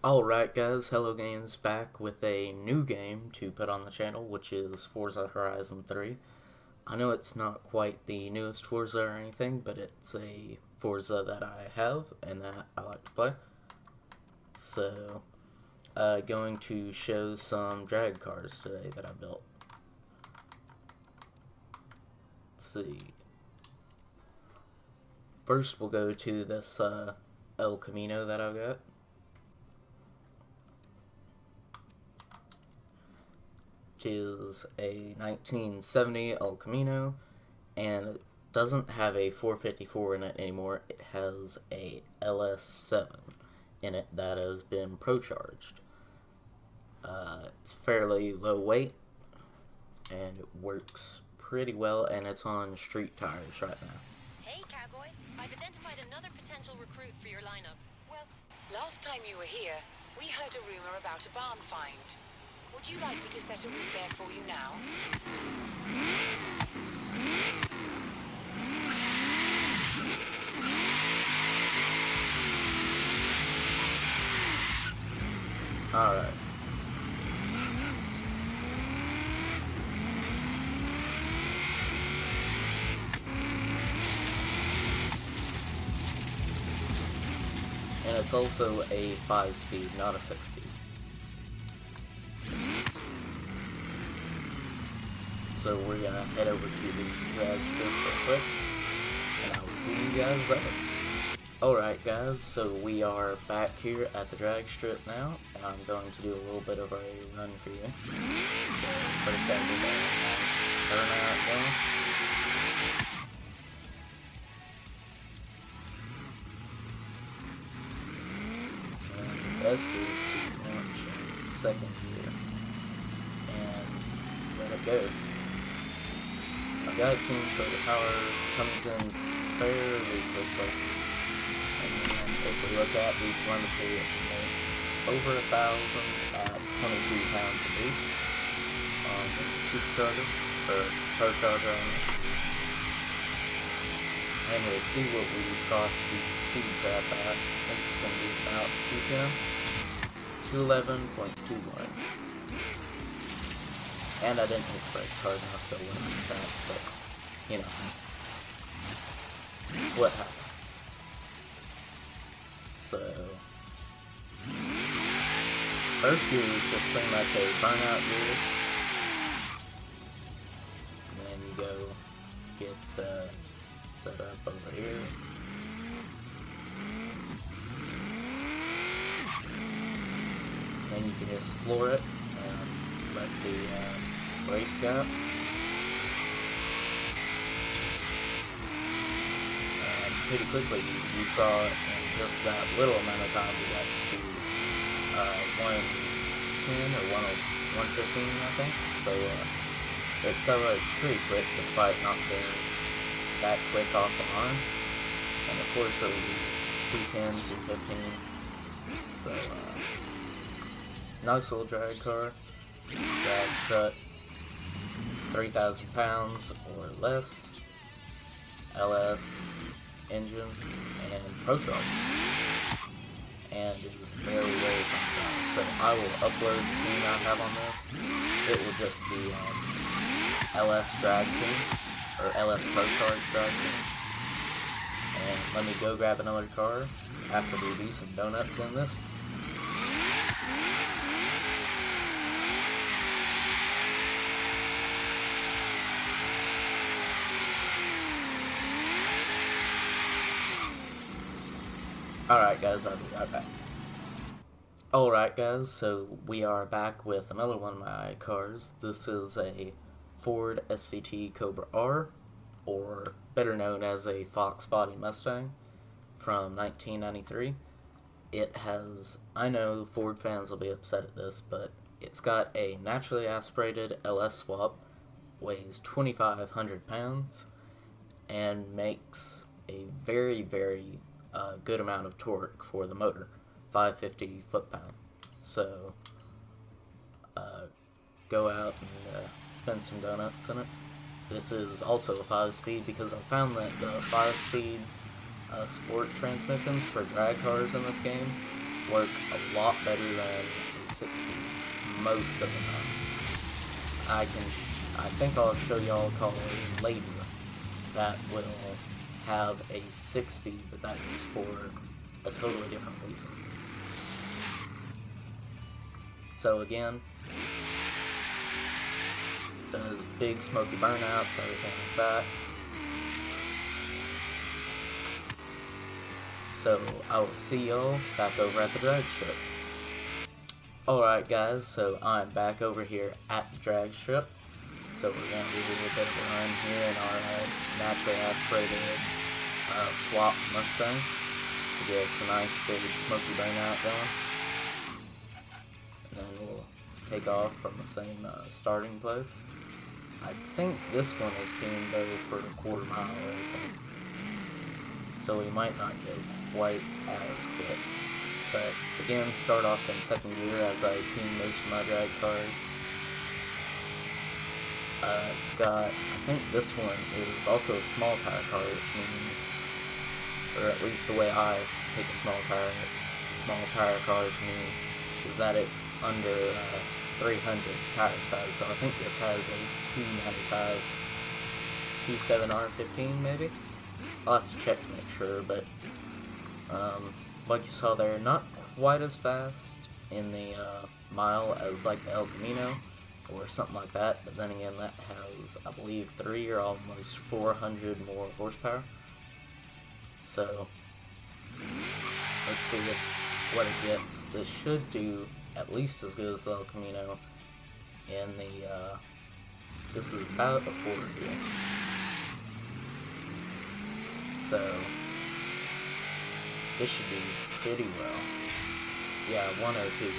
Alright guys, Hello Games back with a new game to put on the channel, which is Forza Horizon 3. I know it's not quite the newest Forza or anything, but it's a Forza that I have and that I like to play. So, going to show some drag cars today that I built. Let's see. First we'll go to this El Camino that I've got. Is a 1970 El Camino, and it doesn't have a 454 in it anymore. It has a LS7 in it that has been pro-charged. It's fairly low weight, and it works pretty well, and it's on street tires right now. Hey, Cowboy. I've identified another potential recruit for your lineup. Well, last time you were here, we heard a rumor about a barn find. Would you like me to set a route there for you now? Alright. And it's also a 5-speed, not a 6-speed. So we're gonna head over to the drag strip real quick, and I'll see you guys there. Alright guys, so we are back here at the drag strip now, and I'm going to do a little bit of a run for you. So first gotta do that nice turnout going. And this is the launch in second gear. And let it go. I've got a tune so the power comes in fairly quickly. And then if we look at the telemetry, it makes over 1,000 at 22 pounds a week on the supercharger, or pro-charger on it. And we'll see what we cross the speed trap at. I think it's going to be about 211.21. And I didn't hit the brakes hard enough, so I went on the track, but, you know, what happened. So, first gear is just pretty much a burnout gear, and then you go get set up over here. Then you can just floor it and let the brake go. Pretty quickly, you saw in just that little amount of time we got to 110 or 115, I think. So it accelerates pretty quick despite not being that quick off the line. And of course it will be 210, 215. So nice little drag car, drag truck, 3,000 pounds or less, LS engine, and pro-charge, and it's very fun. So I will upload the tune I have on this. It will just be LS drag tune, or LS pro-charge drag tune. And let me go grab another car after we do some donuts in this. Alright guys, I'll be right back. Alright guys, so we are back with another one of my cars. This is a Ford SVT Cobra R, or better known as a Fox Body Mustang, from 1993. It has, I know Ford fans will be upset at this, but it's got a naturally aspirated LS swap, weighs 2,500 pounds, and makes a very good amount of torque for the motor, 550 foot-pound. So go out and spin some donuts in it. This is also a 5-speed because I found that the 5-speed sport transmissions for drag cars in this game work a lot better than a 6-speed most of the time. I think I'll show y'all a car later that will have a 6-speed, but that's for a totally different reason. So again, does big smoky burnouts, everything like that. So I will see y'all back over at the drag strip. Alright guys, so I'm back over here at the drag strip. So we're going to do a little bit of a run here in our naturally aspirated swap Mustang to get us a nice big smoky burnout going. And then we'll take off from the same starting place. I think this one is tuned though for a quarter mile or something. So we might not go quite as quick. But again, start off in second gear as I tune most of my drag cars. It's got, I think this one is also a small tire car, which means, or at least the way I take a small tire car to me, is that it's under 300 tire size. So I think this has a 295, 27R15 maybe? I'll have to check to make sure, but like you saw there, not quite as fast in the mile as like the El Camino or something like that, but then again that has, I believe, 3 or almost 400 more horsepower. So let's see what it gets. This should do at least as good as the El Camino in the this is about a quarter gear. So this should do pretty well. Yeah, 102.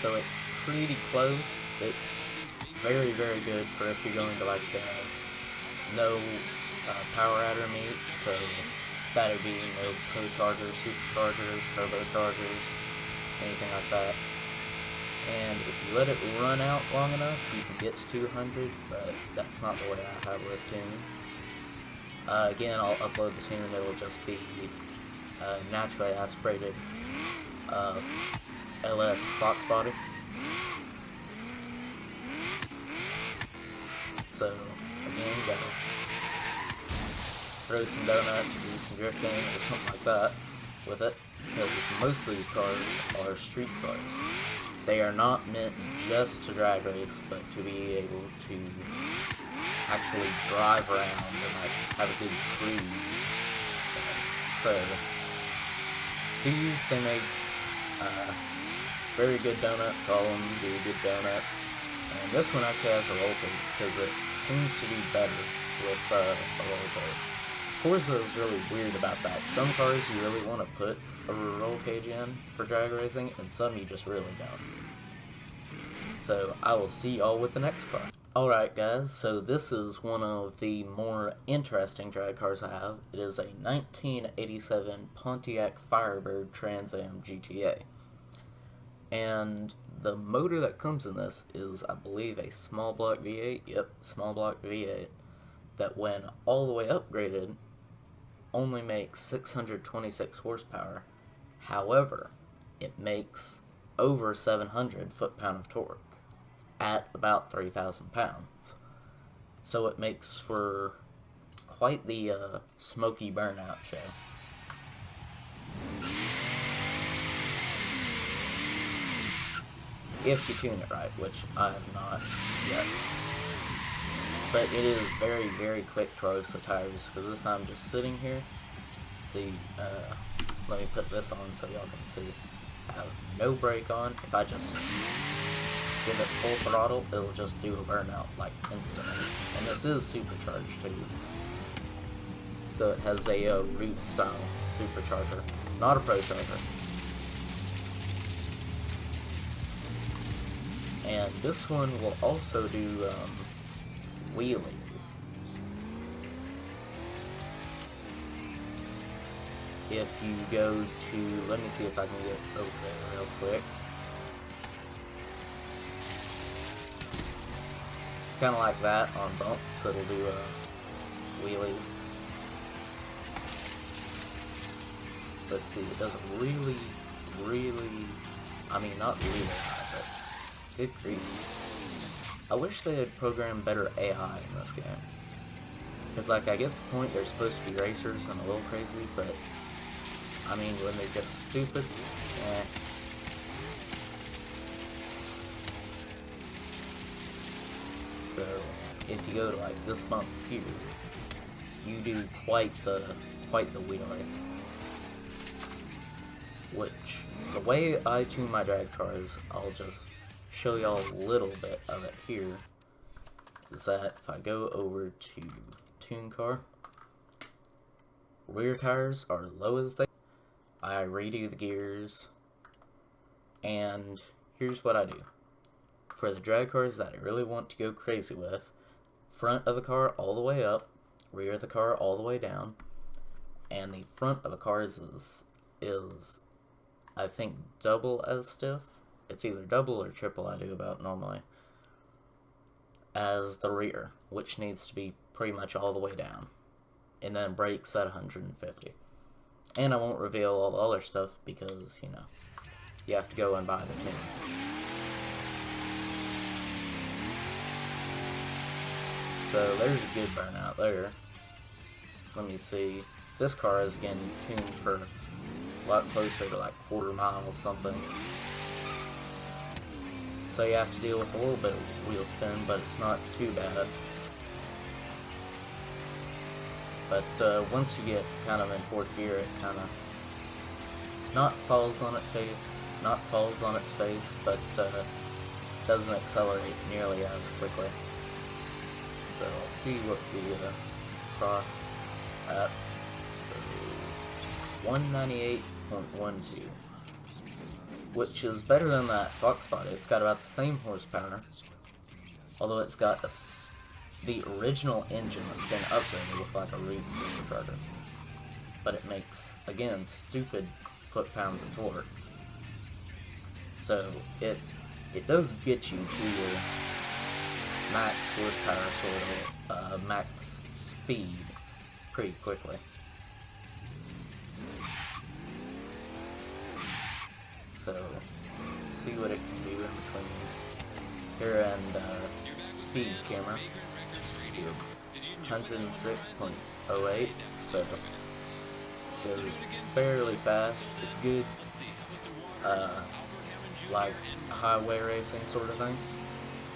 So it's pretty close. It's very, very good for if you're going to like no power adder meat. So that would be no co-chargers, superchargers, turbochargers, anything like that. And if you let it run out long enough, you can get to 200, but that's not the way I have this tune. Again, I'll upload the tune. It will just be naturally aspirated LS Fox body. So again, you gotta throw some donuts or do some drifting or something like that with it, because most of these cars are street cars. They are not meant just to drag race, but to be able to actually drive around and like have a good cruise. So these, they make very good donuts. All of them do good donuts. And this one actually has a roll cage because it seems to do better with a roll cage. Forza is really weird about that. Some cars you really want to put a roll cage in for drag racing, and some you just really don't. So I will see y'all with the next car. Alright guys, so this is one of the more interesting drag cars I have. It is a 1987 Pontiac Firebird Trans Am GTA. And the motor that comes in this is, I believe, a small block V8. Yep, small block V8. That when all the way upgraded, only makes 626 horsepower. However, it makes over 700 foot-pound of torque at about 3,000 pounds. So it makes for quite the smoky burnout show. If you tune it right, which I have not yet. But it is very, very quick to roast the tires, because if I'm just sitting here, see, let me put this on so y'all can see. I have no brake on. If I just give it full throttle, it'll just do a burnout, like, instantly. And this is supercharged, too. So it has a root-style supercharger, not a pro charger. And this one will also do wheelies. If you go to, let me see if I can get over there real quick. Kind of like that on bump, so it'll do wheelies. Let's see, it doesn't really really, I mean, not really high, but good grief. I wish they had programmed better AI in this game. Because, like, I get the point, they're supposed to be racers and a little crazy, but, I mean, when they're just stupid, eh. So, if you go to, like, this bump here, you do quite the wheelie. Which, the way I tune my drag cars, I'll just show y'all a little bit of it here, is that if I go over to tune car, rear tires are low as they, I redo the gears, and here's what I do. For the drag cars that I really want to go crazy with, front of the car all the way up, rear of the car all the way down, and the front of the cars is I think double as stiff. It's either double or triple I do about normally as the rear, which needs to be pretty much all the way down, and then brakes at 150. And I won't reveal all the other stuff because, you know, you have to go and buy the tune. So there's a good burnout there. Let me see. This car is again tuned for a lot closer to like quarter mile or something. So you have to deal with a little bit of wheel spin, but it's not too bad. But once you get kind of in fourth gear, it kind of not falls on its face, but doesn't accelerate nearly as quickly. So I'll see what the cross at. So 198.12, which is better than that Fox body. It's got about the same horsepower, although it's got the original engine that's been upgraded with like a Reed supercharger. But it makes, again, stupid foot-pounds of torque. So it does get you to your max horsepower, sort of, max speed pretty quickly. So, see what it can do in between here and speed camera. 106.08, so goes fairly fast. It's good, like highway racing sort of thing.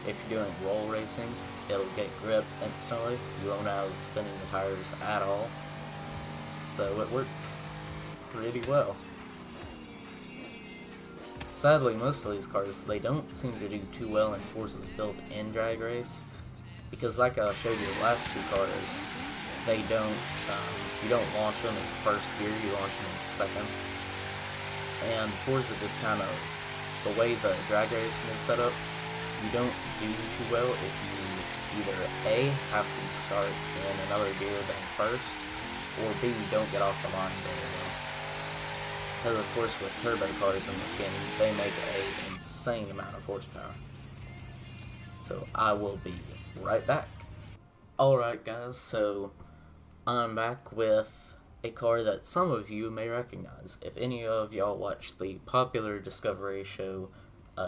If you're doing roll racing, it'll get grip instantly. You won't have spinning the tires at all. So it works pretty well. Sadly, most of these cars, they don't seem to do too well in Forza's built-in drag race. Because like I showed you the last two cars, they don't, you don't launch them in first gear, you launch them in second. And Forza just kind of, the way the drag racing is set up, you don't do too well if you either A, have to start in another gear than first, or B, don't get off the line very well. Because of course with turbo cars in this game, they make an insane amount of horsepower. So I will be right back. Alright guys, so I'm back with a car that some of you may recognize. If any of y'all watch the popular Discovery show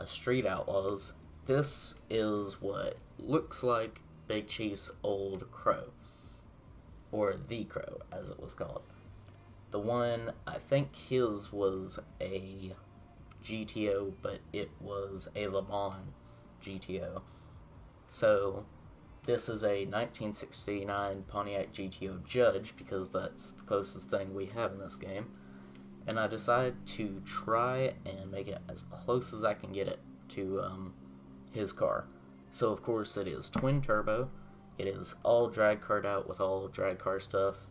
Street Outlaws, this is what looks like Big Chief's old Crow. Or the Crow, as it was called. The one, I think his was a GTO, but it was a Le Mans GTO. So, this is a 1969 Pontiac GTO Judge, because that's the closest thing we have in this game. And I decided to try and make it as close as I can get it to his car. So of course it is twin turbo, it is all drag cart out with all drag car stuff,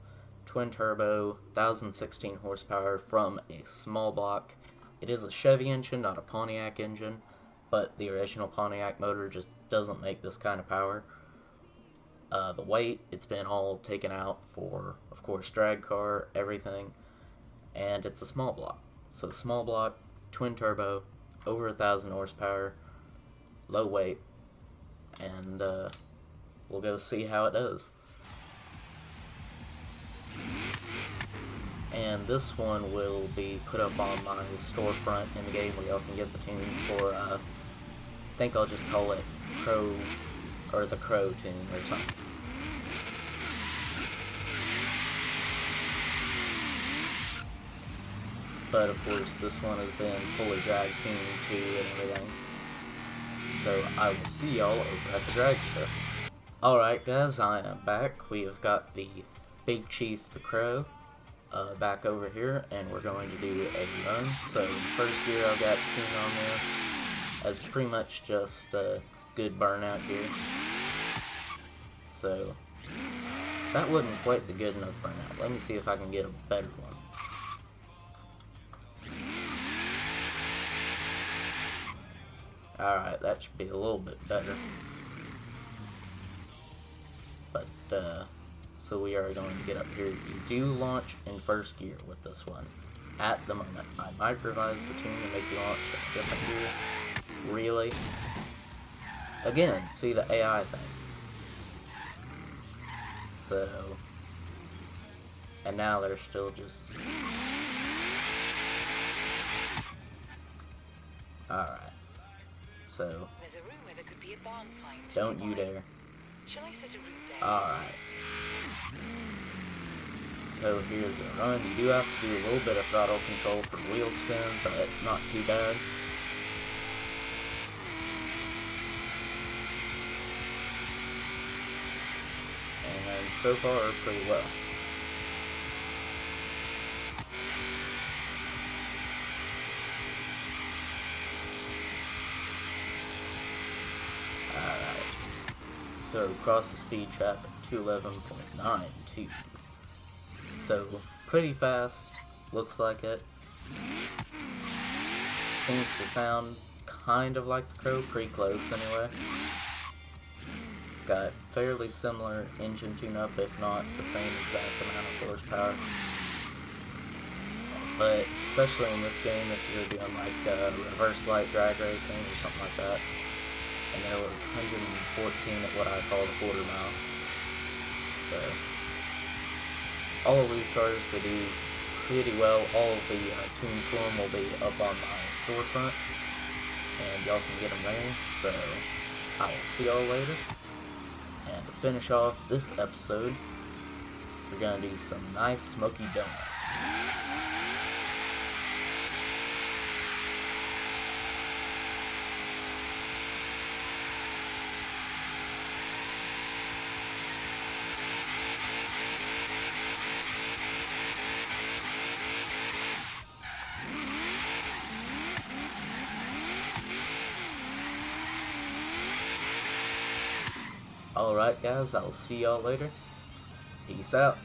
twin turbo, 1016 horsepower from a small block. It is a Chevy engine, not a Pontiac engine, but the original Pontiac motor just doesn't make this kind of power. The weight, it's been all taken out for, of course, drag car, everything, and it's a small block. So small block, twin turbo, over 1000 horsepower, low weight, and we'll go see how it does. and this one will be put up on my storefront in the game where y'all can get the tune for, I think I'll just call it Crow, or the Crow tune or something. But of course, this one has been fully drag tuned too and everything. So I will see y'all over at the drag show. Alright guys, I am back. We have got the Big Chief the Crow back over here, and we're going to do a run. So first gear I've got tuned on this as pretty much just good burnout gear. So that wasn't quite the good enough burnout. Let me see if I can get a better one. Alright, that should be a little bit better. But, so we are going to get up here. You do launch in first gear with this one at the moment. I might revise the tune and make you launch in a different gear. Really? Again, see the AI thing. So, and now they're still just... Alright. So, There's a room where there could be a barn find. don't you dare. Shall I set a route there? Alright. So here's a run. You do have to do a little bit of throttle control for wheel spin, but not too bad. And so far, pretty well. So cross the speed trap at 211.92. So pretty fast, looks like it. Seems to sound kind of like the Crow, pretty close anyway. It's got fairly similar engine tune-up, if not the same exact amount of horsepower. But especially in this game, if you're doing like reverse light drag racing or something like that. And there was 114 at what I call the quarter mile. So, all of these cars, they do pretty well. All of the tunes for them will be up on my storefront, and y'all can get them there. So, I will see y'all later. And to finish off this episode, we're gonna do some nice smoky donuts. Alright guys, I'll see y'all later. Peace out.